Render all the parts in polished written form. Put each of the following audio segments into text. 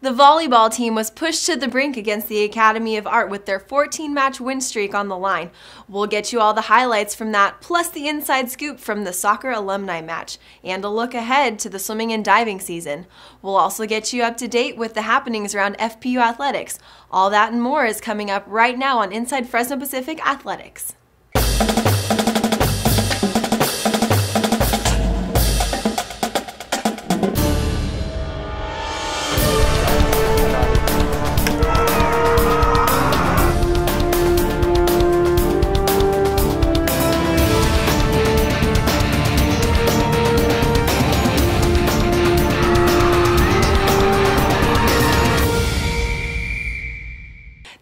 The volleyball team was pushed to the brink against the Academy of Art with their 14-match win streak on the line. We'll get you all the highlights from that, plus the inside scoop from the soccer alumni match, and a look ahead to the swimming and diving season. We'll also get you up to date with the happenings around FPU athletics. All that and more is coming up right now on Inside Fresno Pacific Athletics.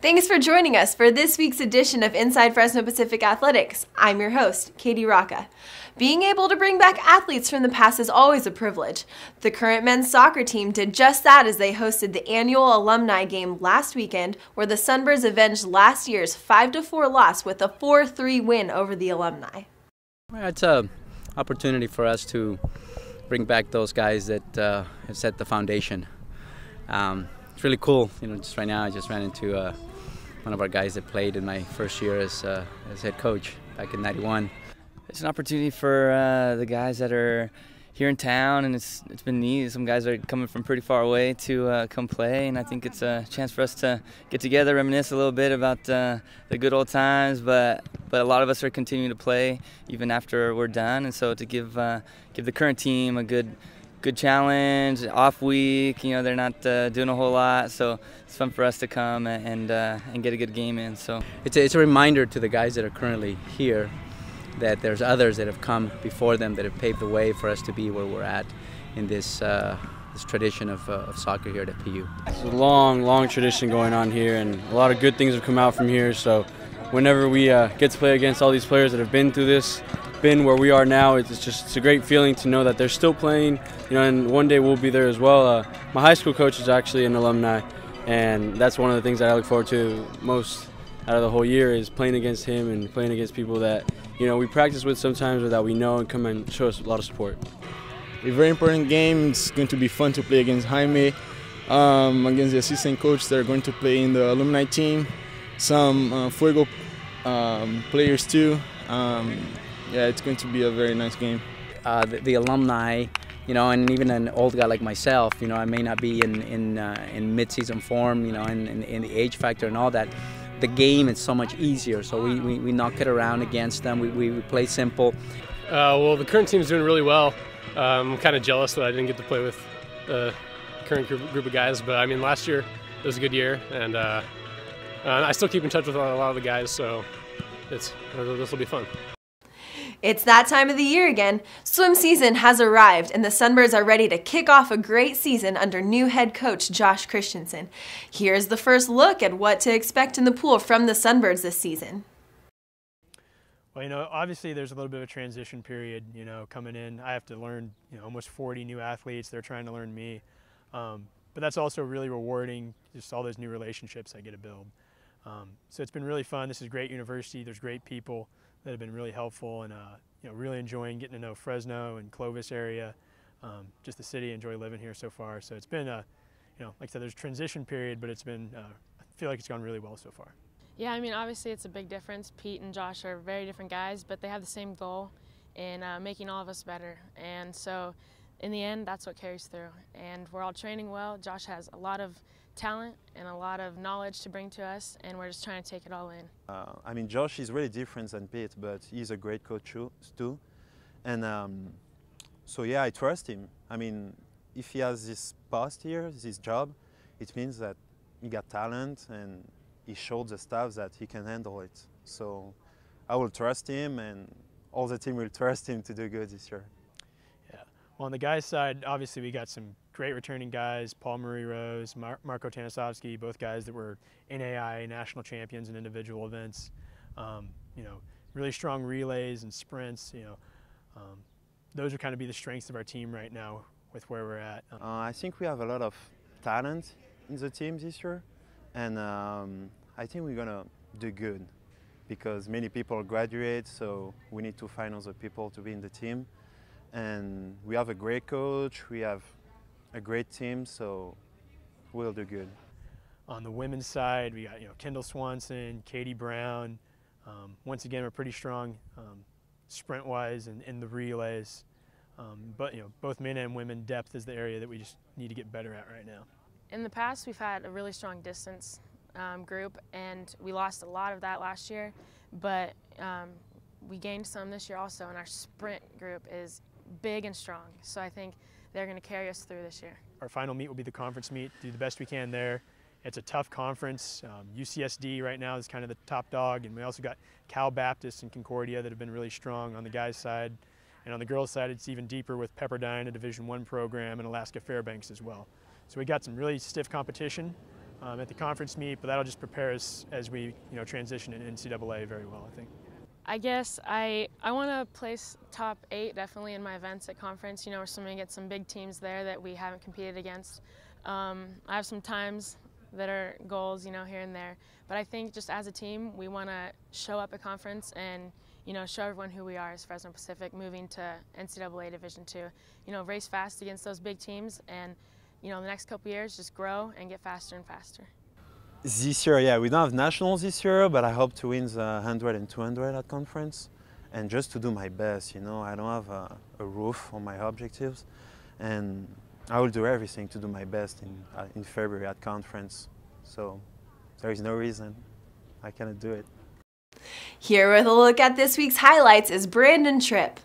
Thanks for joining us for this week's edition of Inside Fresno Pacific Athletics. I'm your host, Katie Rocca. Being able to bring back athletes from the past is always a privilege. The current men's soccer team did just that as they hosted the annual alumni game last weekend, where the Sunbirds avenged last year's 5-4 loss with a 4-3 win over the Alumni. It's an opportunity for us to bring back those guys that have set the foundation. It's really cool. Just right now I just ran into one of our guys that played in my first year as head coach back in '91. It's an opportunity for the guys that are here in town, and it's been neat. Some guys are coming from pretty far away to come play, and I think it's a chance for us to get together, reminisce a little bit about the good old times. But a lot of us are continuing to play even after we're done, and so to give the current team a good challenge, off week. They're not doing a whole lot, so it's fun for us to come and get a good game in. So it's a reminder to the guys that are currently here that there's others that have come before them that have paved the way for us to be where we're at in this tradition of soccer here at FPU. It's a long tradition going on here, and a lot of good things have come out from here. So whenever we get to play against all these players that have been through this, been where we are now, it's a great feeling to know that they're still playing, and one day we'll be there as well. My high school coach is actually an alumni, and that's one of the things that I look forward to most out of the whole year is playing against him and playing against people that we practice with sometimes or that we know and come and show us a lot of support. A very important game. It's going to be fun to play against Jaime, against the assistant coach that are going to play in the alumni team, some Fuego players too. Yeah, it's going to be a very nice game. The alumni, and even an old guy like myself, I may not be in mid-season form, in the age factor and all that. The game is so much easier, so we knock it around against them. We play simple. Well, the current team is doing really well. I'm kind of jealous that I didn't get to play with the current group of guys, but I mean, last year it was a good year, and I still keep in touch with a lot of the guys, so this will be fun. It's that time of the year again. Swim season has arrived, and the Sunbirds are ready to kick off a great season under new head coach Josh Christensen. Here's the first look at what to expect in the pool from the Sunbirds this season. Well, obviously there's a little bit of a transition period, coming in. I have to learn, almost 40 new athletes. They're trying to learn me. But that's also really rewarding, just all those new relationships I get to build. So it's been really fun. This is a great university. There's great people that have been really helpful, and really enjoying getting to know Fresno and Clovis area, just the city. Enjoy living here so far. So it's been like I said, there's a transition period, but it's been I feel like it's gone really well so far. Yeah, I mean, obviously it's a big difference. Pete and Josh are very different guys, but they have the same goal in making all of us better. And so in the end, that's what carries through. And we're all training well. Josh has a lot of talent and a lot of knowledge to bring to us, and we're just trying to take it all in. I mean, Josh is really different than Pete, but he's a great coach too. And so yeah, I trust him. I mean, if he has this post here, this job, it means that he got talent and he showed the staff that he can handle it. So I will trust him, and all the team will trust him to do good this year. Yeah. Well, on the guys' side, obviously we got some great returning guys, Paul Marie Rose, Marco Tanisovsky, both guys that were NAI national champions in individual events. Really strong relays and sprints. Those are kind of be the strengths of our team right now with where we're at. I think we have a lot of talent in the team this year, and I think we're gonna do good because many people graduate, so we need to find other people to be in the team. And we have a great coach, we have a great team, so we'll do good. On the women's side, we got Kendall Swanson, Katie Brown. Once again, we're pretty strong sprint-wise and in the relays. But both men and women, depth is the area that we just need to get better at right now. In the past, we've had a really strong distance group, and we lost a lot of that last year. But we gained some this year also, and our sprint group is big and strong. So I think they're going to carry us through this year. Our final meet will be the conference meet. Do the best we can there. It's a tough conference. UCSD right now is kind of the top dog, and we also got Cal Baptist and Concordia that have been really strong on the guys' side. And on the girls' side, it's even deeper with Pepperdine, a Division I program, and Alaska Fairbanks as well. So we got some really stiff competition at the conference meet, but that'll just prepare us as we transition in NCAA very well, I think. I guess I want to place top 8 definitely in my events at conference. We're swimming against some big teams there that we haven't competed against. I have some times that are goals, here and there. But I think just as a team, we want to show up at conference and, show everyone who we are as Fresno Pacific moving to NCAA Division II. Race fast against those big teams and, the next couple years just grow and get faster and faster. This year, yeah, we don't have nationals this year, but I hope to win the 100 and 200 at conference. And just to do my best, I don't have a roof on my objectives. And I will do everything to do my best in February at conference. So there is no reason I cannot do it. Here with a look at this week's highlights is Brandon Tripp.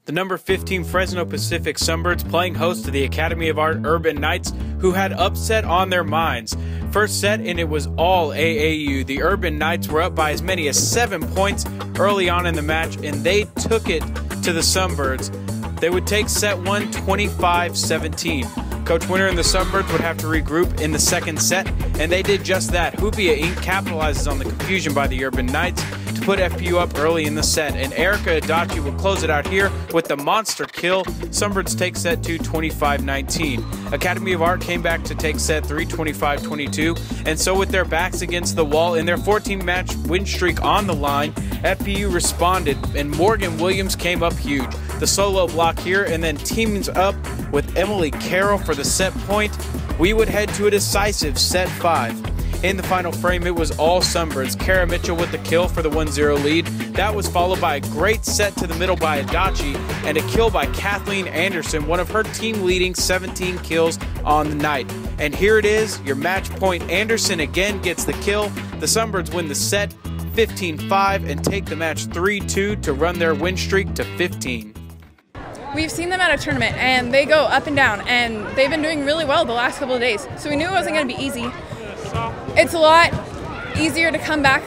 The number 15 Fresno Pacific Sunbirds playing host to the Academy of Art Urban Knights, who had upset on their minds. First set, and it was all AAU. The Urban Knights were up by as many as 7 points early on in the match, and they took it to the Sunbirds. They would take set 1 25-17. Coach Winter and the Sunbirds would have to regroup in the second set, and they did just that. Hoopia Inc. capitalizes on the confusion by the Urban Knights to put FPU up early in the set, and Erica Adachi will close it out here with the monster kill. Sunbirds take set 2 25-19. Academy of Art came back to take set 3 25-22, and so with their backs against the wall and their 14-match win streak on the line, FPU responded, and Morgan Williams came up huge. The solo block here, and then teams up with Emily Carroll for the set point. We would head to a decisive set 5. In the final frame, it was all Sunbirds. Kara Mitchell with the kill for the 1-0 lead. That was followed by a great set to the middle by Adachi and a kill by Kathleen Anderson, one of her team-leading 17 kills on the night. And here it is, your match point. Anderson again gets the kill. The Sunbirds win the set 15-5 and take the match 3-2 to run their win streak to 15. We've seen them at a tournament, and they go up and down, and they've been doing really well the last couple of days. So we knew it wasn't going to be easy. It's a lot easier to come back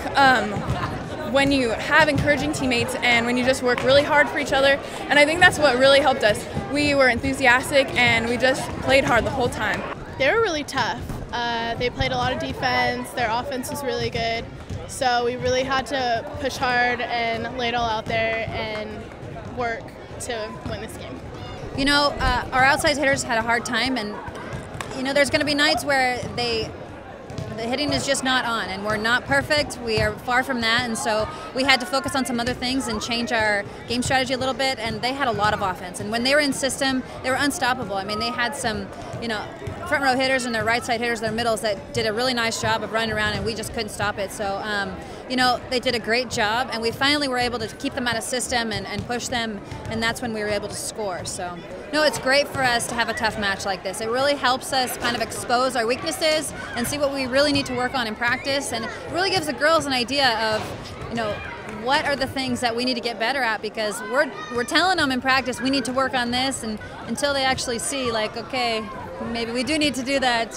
when you have encouraging teammates and when you just work really hard for each other. And I think that's what really helped us. We were enthusiastic, and we just played hard the whole time. They were really tough. They played a lot of defense. Their offense was really good. So we really had to push hard and lay it all out there and work to win this game. Our outside hitters had a hard time, and there's going to be nights where the hitting is just not on, and we're not perfect. We are far from that, and so we had to focus on some other things and change our game strategy a little bit. And they had a lot of offense, and when they were in system, they were unstoppable. I mean, they had some front row hitters and their right side hitters, their middles, that did a really nice job of running around, and we just couldn't stop it. So they did a great job, and we finally were able to keep them out of system and push them, and that's when we were able to score. So it's great for us to have a tough match like this. It really helps us kind of expose our weaknesses and see what we really need to work on in practice, and it really gives the girls an idea of what are the things that we need to get better at, because we're telling them in practice we need to work on this, and until they actually see, like, okay, maybe we do need to do that.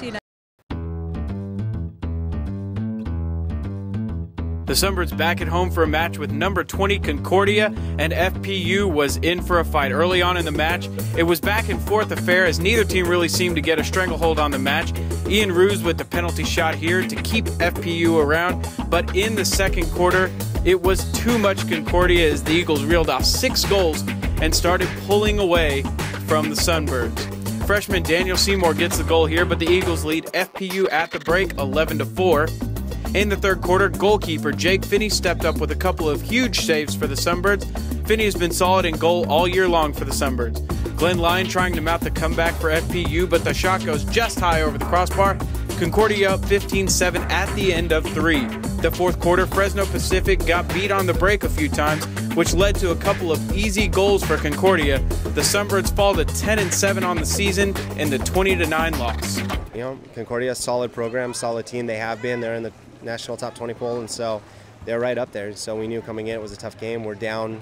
The Sunbirds back at home for a match with number 20 Concordia, and FPU was in for a fight early on in the match. It was back and forth affair as neither team really seemed to get a stranglehold on the match. Ian Ruse with the penalty shot here to keep FPU around, but in the second quarter, it was too much Concordia as the Eagles reeled off 6 goals and started pulling away from the Sunbirds. Freshman Daniel Seymour gets the goal here, but the Eagles lead FPU at the break 11-4. In the third quarter, goalkeeper Jake Finney stepped up with a couple of huge saves for the Sunbirds. Finney has been solid in goal all year long for the Sunbirds. Glenn Lyon trying to mount the comeback for FPU, but the shot goes just high over the crossbar. Concordia up 15-7 at the end of 3. The fourth quarter, Fresno Pacific got beat on the break a few times, which led to a couple of easy goals for Concordia. The Sunbirds fall to 10-7 on the season in the 20-9 loss. You know, Concordia, solid program, solid team. They have been. They're in the national top 20 poll, and so they're right up there. So we knew coming in it was a tough game. We're down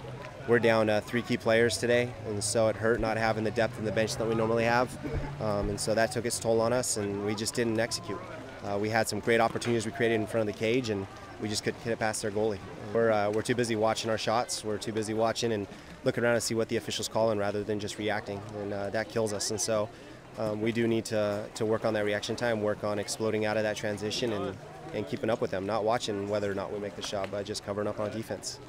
3 key players today, and so it hurt not having the depth in the bench that we normally have. And so that took its toll on us, and we just didn't execute. We had some great opportunities we created in front of the cage, and we just couldn't hit it past their goalie. We're too busy watching our shots. We're too busy watching and looking around to see what the official's calling rather than just reacting, and that kills us. And so we do need to work on that reaction time, work on exploding out of that transition and keeping up with them, not watching whether or not we make the shot, but just covering up on defense.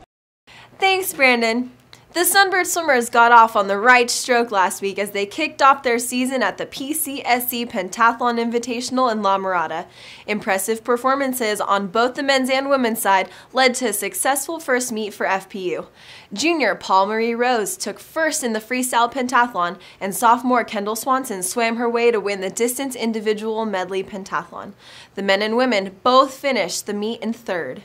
Thanks, Brandon. The Sunbird Swimmers got off on the right stroke last week as they kicked off their season at the PCSC Pentathlon Invitational in La Mirada. Impressive performances on both the men's and women's side led to a successful first meet for FPU. Junior Paul Marie Rose took first in the freestyle pentathlon, and sophomore Kendall Swanson swam her way to win the distance individual medley pentathlon. The men and women both finished the meet in third.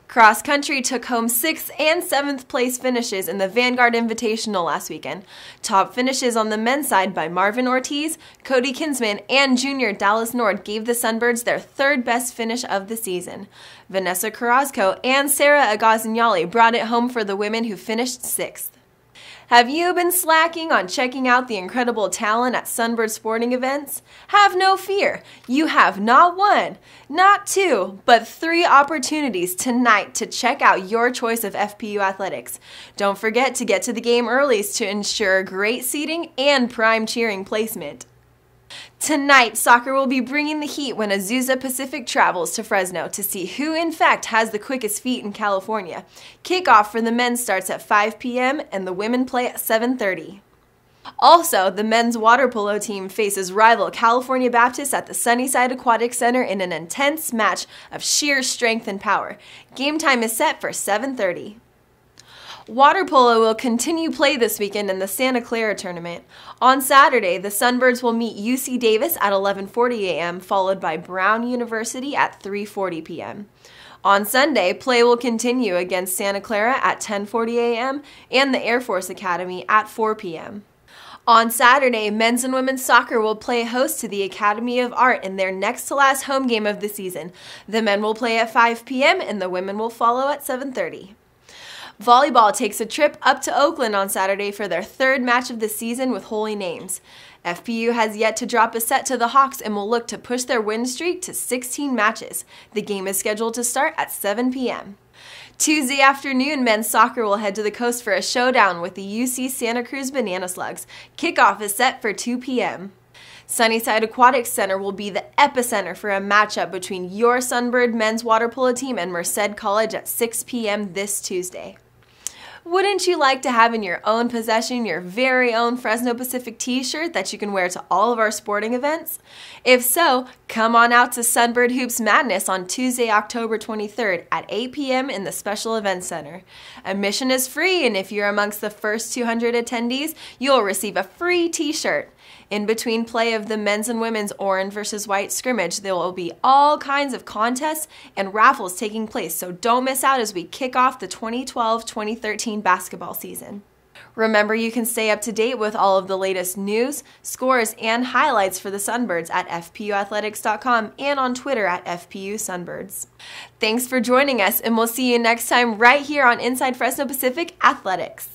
Cross country took home 6th and 7th place finishes in the Vanguard Invitational last weekend. Top finishes on the men's side by Marvin Ortiz, Cody Kinsman, and junior Dallas Nord gave the Sunbirds their third best finish of the season. Vanessa Carrasco and Sarah Agazignali brought it home for the women who finished 6th. Have you been slacking on checking out the incredible talent at Sunbird sporting events? Have no fear. You have not 1, not 2, but 3 opportunities tonight to check out your choice of FPU athletics. Don't forget to get to the game early to ensure great seating and prime cheering placement. Tonight, soccer will be bringing the heat when Azusa Pacific travels to Fresno to see who in fact has the quickest feet in California. Kickoff for the men starts at 5 p.m. and the women play at 7:30. Also, the men's water polo team faces rival California Baptist at the Sunnyside Aquatic Center in an intense match of sheer strength and power. Game time is set for 7:30. Water polo will continue play this weekend in the Santa Clara tournament. On Saturday, the Sunbirds will meet UC Davis at 11:40 a.m., followed by Brown University at 3:40 p.m. On Sunday, play will continue against Santa Clara at 10:40 a.m. and the Air Force Academy at 4 p.m. On Saturday, men's and women's soccer will play host to the Academy of Art in their next-to-last home game of the season. The men will play at 5 p.m. and the women will follow at 7:30. Volleyball takes a trip up to Oakland on Saturday for their 3rd match of the season with Holy Names. FPU has yet to drop a set to the Hawks and will look to push their win streak to 16 matches. The game is scheduled to start at 7 p.m. Tuesday afternoon, men's soccer will head to the coast for a showdown with the UC Santa Cruz Banana Slugs. Kickoff is set for 2 p.m. Sunnyside Aquatic Center will be the epicenter for a matchup between your Sunbird men's water polo team and Merced College at 6 p.m. this Tuesday. Wouldn't you like to have in your own possession your very own Fresno Pacific t-shirt that you can wear to all of our sporting events? If so, come on out to Sunbird Hoops Madness on Tuesday, October 23rd at 8 p.m. in the Special Events Center. Admission is free, and if you're amongst the first 200 attendees, you'll receive a free t-shirt. In between play of the men's and women's orange versus white scrimmage, there will be all kinds of contests and raffles taking place, so don't miss out as we kick off the 2012-2013 basketball season. Remember, you can stay up to date with all of the latest news, scores, and highlights for the Sunbirds at fpuathletics.com and on Twitter at FPU Sunbirds. Thanks for joining us, and we'll see you next time right here on Inside Fresno Pacific Athletics.